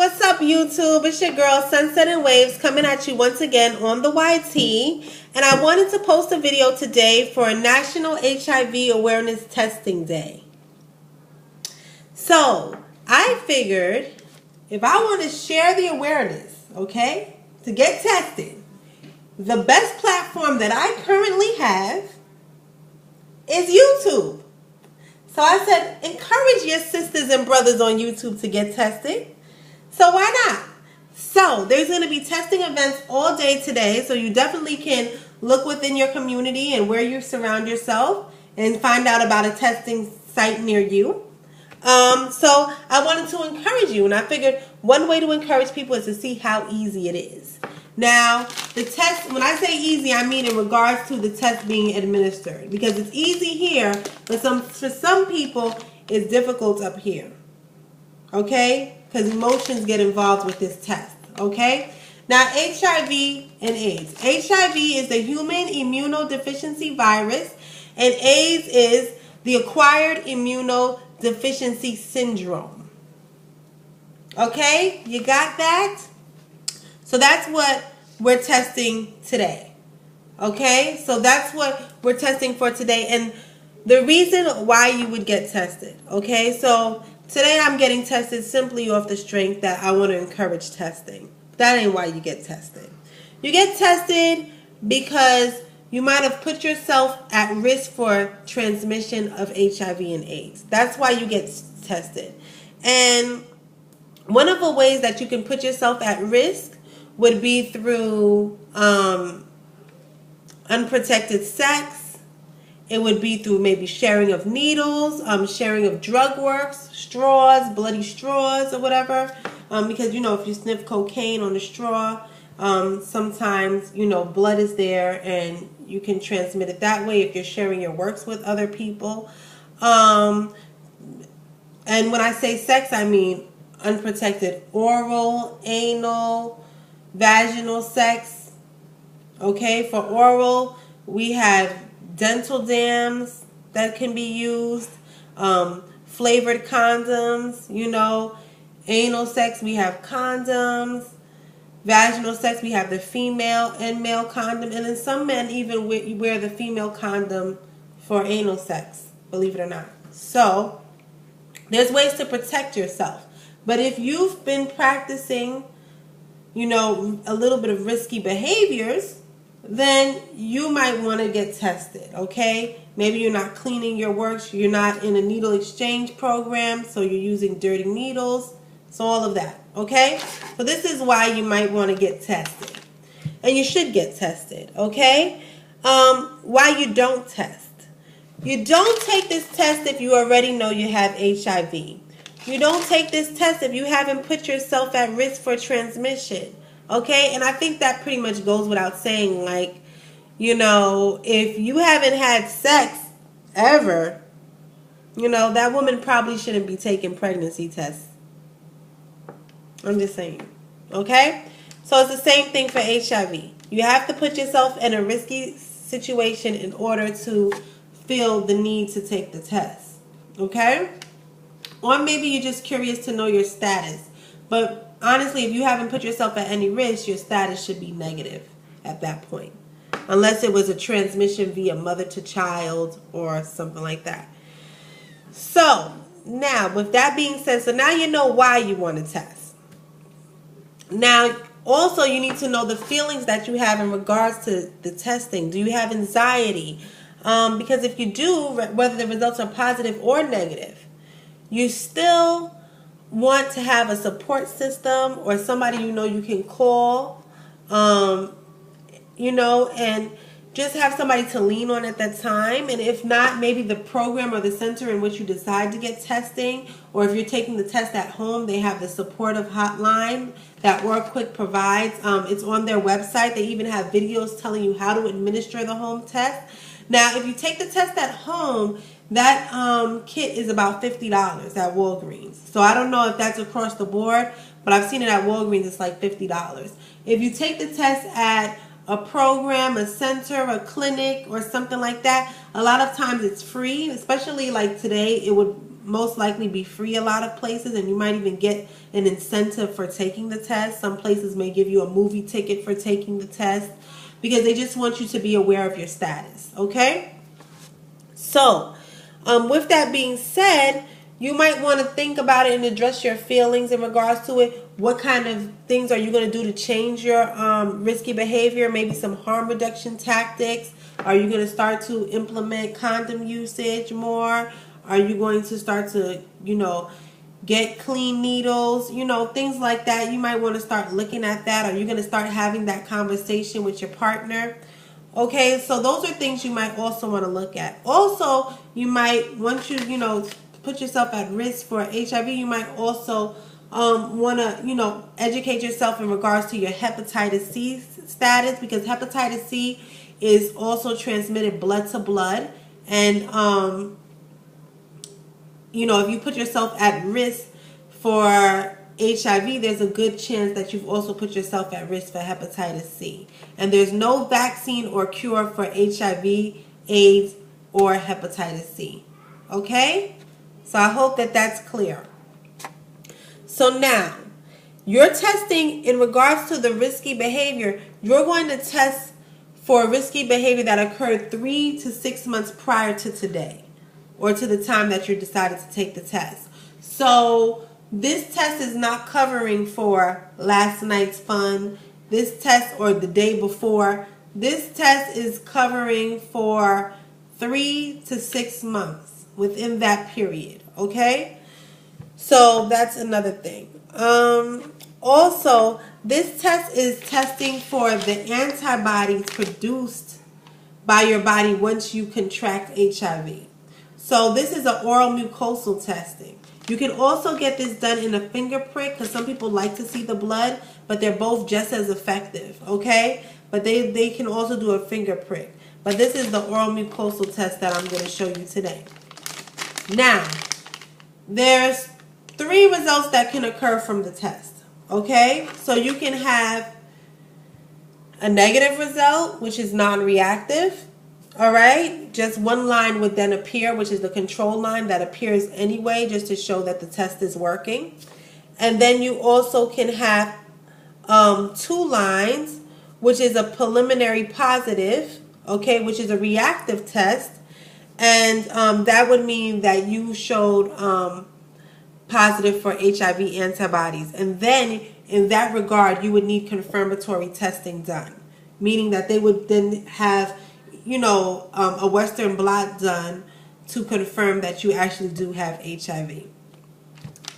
what's up, YouTube? It's your girl, Sunsetnwaves, coming at you once again on the YT. And I wanted to post a video today for National HIV Awareness Testing Day. So, I figured if I want to share the awareness, okay, to get tested, the best platform that I currently have is YouTube. So I said, encourage your sisters and brothers on YouTube to get tested. So why not? So there's going to be testing events all day today. So you definitely can look within your community and where you surround yourself and find out about a testing site near you. So I wanted to encourage you, and I figured one way to encourage people is to see how easy it is. Now, the test, when I say easy, I mean in regards to the test being administered, because it's easy here, but for some people, it's difficult up here. Okay? Because emotions get involved with this test. Okay? Now, HIV and AIDS. HIV is the human immunodeficiency virus, and AIDS is the acquired immunodeficiency syndrome. Okay? You got that? So that's what we're testing today. Okay? So that's what we're testing for today. And the reason why you would get tested. Okay? So today I'm getting tested simply off the strength that I want to encourage testing. That ain't why you get tested. You get tested because you might have put yourself at risk for transmission of HIV and AIDS. That's why you get tested. And one of the ways that you can put yourself at risk would be through unprotected sex. It would be through maybe sharing of needles, sharing of drug works, straws, bloody straws or whatever. Because, you know, if you sniff cocaine on a straw, sometimes, you know, blood is there and you can transmit it that way if you're sharing your works with other people. And when I say sex, I mean unprotected oral, anal, vaginal sex. Okay, for oral, we have dental dams that can be used, flavored condoms, you know. Anal sex, we have condoms. Vaginal sex, we have the female and male condom. And then some men even wear the female condom for anal sex, believe it or not. So, there's ways to protect yourself. But if you've been practicing, you know, a little bit of risky behaviors, then you might want to get tested, okay? Maybe you're not cleaning your works, you're not in a needle exchange program, so you're using dirty needles, so all of that, okay? So this is why you might want to get tested. And you should get tested, okay? Why you don't test. You don't take this test if you already know you have HIV. You don't take this test if you haven't put yourself at risk for transmission. Okay? And I think that pretty much goes without saying. Like, you know, if you haven't had sex ever, you know, that woman probably shouldn't be taking pregnancy tests. I'm just saying. Okay? So it's the same thing for HIV. You have to put yourself in a risky situation in order to feel the need to take the test. Okay? Or maybe you're just curious to know your status. But honestly, if you haven't put yourself at any risk, your status should be negative at that point. Unless it was a transmission via mother to child or something like that. So, now, with that being said, so now you know why you want to test. Now, also you need to know the feelings that you have in regards to the testing. Do you have anxiety? Because if you do, whether the results are positive or negative, you still want to have a support system or somebody you know you can call, you know, and just have somebody to lean on at that time. And if not, maybe the program or the center in which you decide to get testing, or if you're taking the test at home, they have the supportive hotline that WorkQuick provides. It's on their website. They even have videos telling you how to administer the home test. Now, if you take the test at home, that kit is about $50 at Walgreens. So I don't know if that's across the board, but I've seen it at Walgreens. It's like $50. If you take the test at a program, a center, a clinic, or something like that, a lot of times it's free. Especially like today, it would most likely be free a lot of places, and you might even get an incentive for taking the test. Some places may give you a movie ticket for taking the test because they just want you to be aware of your status, okay? So, with that being said, you might want to think about it and address your feelings in regards to it. What kind of things are you going to do to change your risky behavior? Maybe some harm reduction tactics. Are you going to start to implement condom usage more? Are you going to start to, get clean needles? Things like that. You might want to start looking at that. Are you going to start having that conversation with your partner? Okay, so those are things you might also want to look at. Also, you might, once you, put yourself at risk for HIV, you might also want to, educate yourself in regards to your hepatitis C status, because hepatitis C is also transmitted blood to blood. And, if you put yourself at risk for HIV, there's a good chance that you've also put yourself at risk for hepatitis C. And there's no vaccine or cure for HIV, AIDS, or hepatitis C. Okay? So I hope that that's clear. So now, you're testing in regards to the risky behavior. You're going to test for risky behavior that occurred 3 to 6 months prior to today, or to the time that you decided to take the test. So this test is not covering for last night's fun, this test, or the day before. This test is covering for 3 to 6 months within that period, okay? So that's another thing. Also, this test is testing for the antibodies produced by your body once you contract HIV. So this is an oral mucosal testing. You can also get this done in a finger prick, because some people like to see the blood, but they're both just as effective, okay? But they can also do a finger prick. But this is the oral mucosal test that I'm going to show you today. Now, there's 3 results that can occur from the test, okay? So you can have a negative result, which is non-reactive. All right, just one line would then appear, which is the control line that appears anyway, just to show that the test is working. And then you also can have 2 lines, which is a preliminary positive, okay, which is a reactive test. And that would mean that you showed positive for HIV antibodies. And then in that regard, you would need confirmatory testing done, meaning that they would then have a Western blot done to confirm that you actually do have HIV.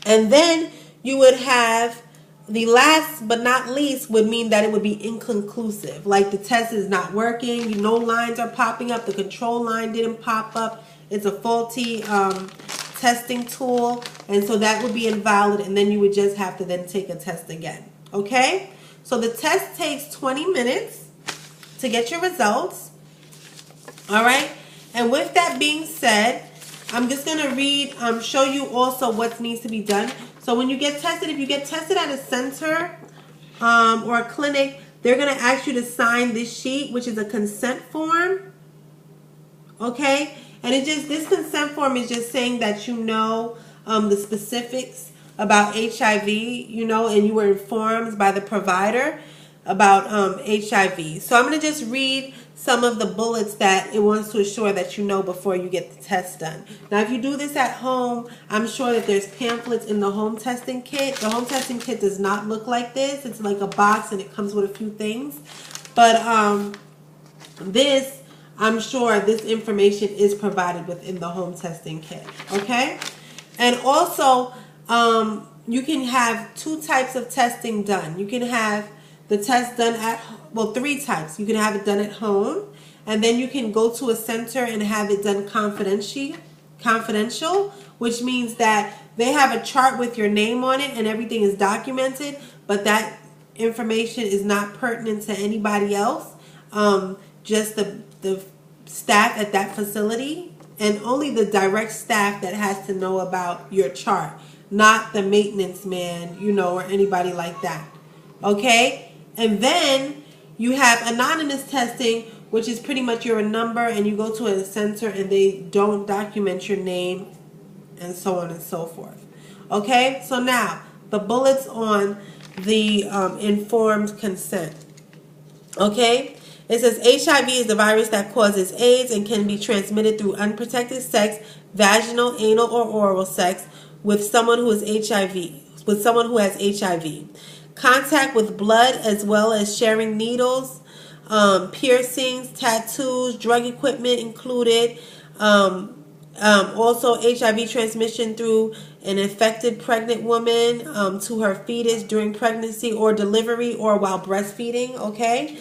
And then you would have the last but not least would mean that it would be inconclusive. Like the test is not working, no lines are popping up, the control line didn't pop up, it's a faulty testing tool, and so that would be invalid, and then you would just have to then take a test again. Okay? So the test takes 20 minutes to get your results. All right, and with that being said, I'm just going to show you also what needs to be done. So when you get tested, if you get tested at a center or a clinic, they're going to ask you to sign this sheet, which is a consent form. Okay, and this consent form is just saying that the specifics about HIV, and you were informed by the provider about HIV. So I'm going to just read some of the bullets that it wants to assure that you know before you get the test done. Now, if you do this at home, I'm sure that there's pamphlets in the home testing kit. The home testing kit does not look like this. It's like a box and it comes with a few things. But I'm sure this information is provided within the home testing kit. Okay? And also, you can have 2 types of testing done. You can have the test done at, 3 types. You can have it done at home, and then you can go to a center and have it done confidential, which means that they have a chart with your name on it and everything is documented, but that information is not pertinent to anybody else, just the staff at that facility, and only the direct staff that has to know about your chart, not the maintenance man, or anybody like that. Okay? And then you have anonymous testing, which is pretty much you're a number and you go to a center and they don't document your name and so on and so forth. Okay, so now the bullets on the informed consent. Okay, it says HIV is the virus that causes AIDS and can be transmitted through unprotected sex, vaginal, anal, or oral sex with someone who is HIV, with someone who has HIV. Contact with blood, as well as sharing needles, piercings, tattoos, drug equipment included. Also, HIV transmission through an infected pregnant woman to her fetus during pregnancy or delivery or while breastfeeding. Okay.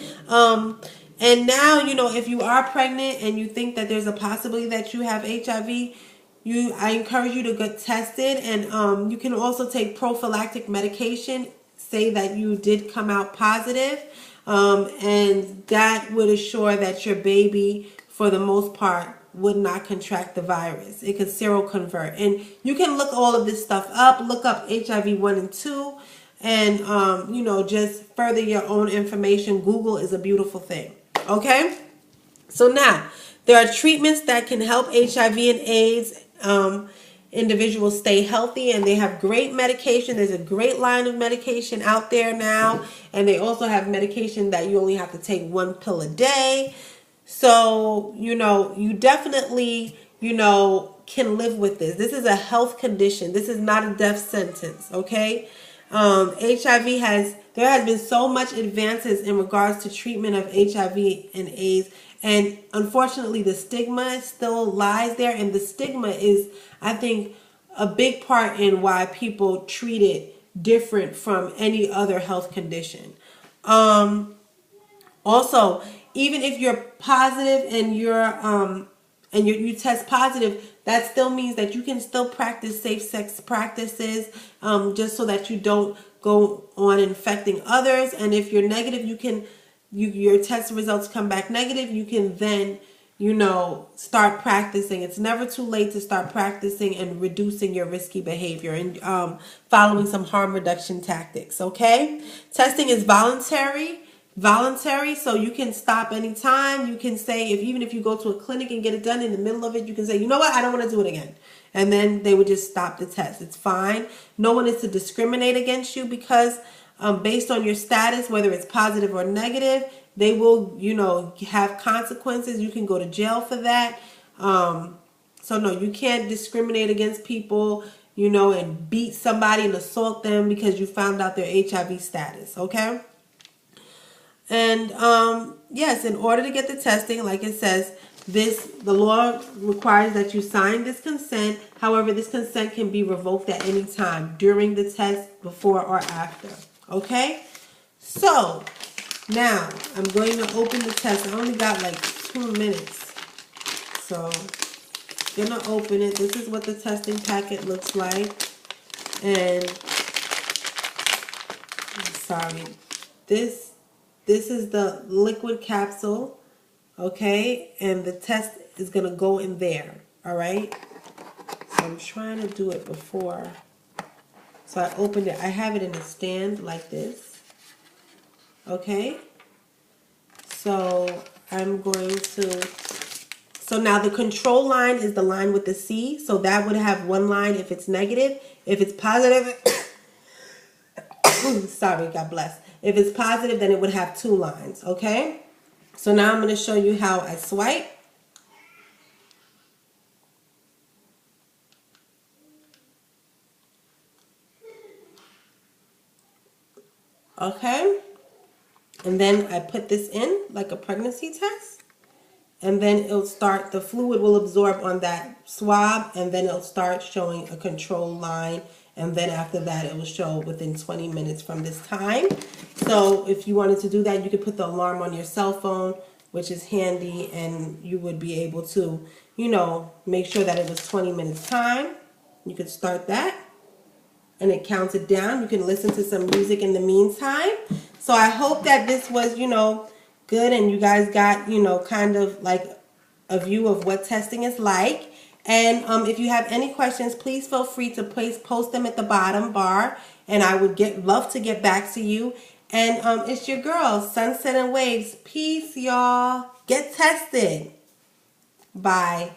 And now, if you are pregnant and you think that there's a possibility that you have HIV, I encourage you to get tested, and you can also take prophylactic medication. Say that you did come out positive, and that would assure that your baby, for the most part, would not contract the virus. It could seroconvert. And you can look all of this stuff up. Look up HIV 1 and 2 and, just further your own information. Google is a beautiful thing. Okay? So now, there are treatments that can help HIV and AIDS individuals stay healthy, and they have great medication. There's a great line of medication out there now, and they also have medication that you only have to take 1 pill a day. So, you definitely, can live with this. This is a health condition. This is not a death sentence, okay? HIV there has been so much advances in regards to treatment of HIV and AIDS, and unfortunately the stigma still lies there, and the stigma is, I think, a big part in why people treat it different from any other health condition. Also, even if you're positive and you test positive, that still means that you can still practice safe sex practices, just so that you don't go on infecting others. And if you're negative, your test results come back negative, you can then, start practicing. It's never too late to start practicing and reducing your risky behavior and following some harm reduction tactics, okay? Testing is voluntary, so you can stop anytime. You can say, even if you go to a clinic and get it done, in the middle of it, you can say, you know what, I don't want to do it again. And then they would just stop the test. It's fine. No one is to discriminate against you because based on your status, whether it's positive or negative, they will, have consequences. You can go to jail for that. So no, you can't discriminate against people, and beat somebody and assault them because you found out their HIV status, okay? And yes, in order to get the testing, like it says, the law requires that you sign this consent. However, this consent can be revoked at any time during the test, before or after. Okay? So, now I'm going to open the test. I only got like 2 minutes. So, I'm going to open it. This is what the testing packet looks like. And, I'm sorry. This is the liquid capsule. Okay, and the test is going to go in there, all right? So I'm trying to do it before. So I opened it. I have it in a stand like this, okay? So I'm going to, so now the control line is the line with the C. So that would have 1 line if it's negative. If it's positive, sorry, God bless. If it's positive, then it would have 2 lines, okay? So now I'm going to show you how I swipe. Okay. And then I put this in like a pregnancy test. And then it'll start, the fluid will absorb on that swab, and then it'll start showing a control line. And then after that, it will show within 20 minutes from this time. So if you wanted to do that, you could put the alarm on your cell phone, which is handy, and you would be able to, make sure that it was 20 minutes time. You could start that, and it counts it down. You can listen to some music in the meantime. So I hope that this was, good, and you guys got, kind of like a view of what testing is like. And if you have any questions, please feel free to post them at the bottom bar, and I would love to get back to you. And it's your girl, Sunsetnwaves. Peace, y'all. Get tested. Bye.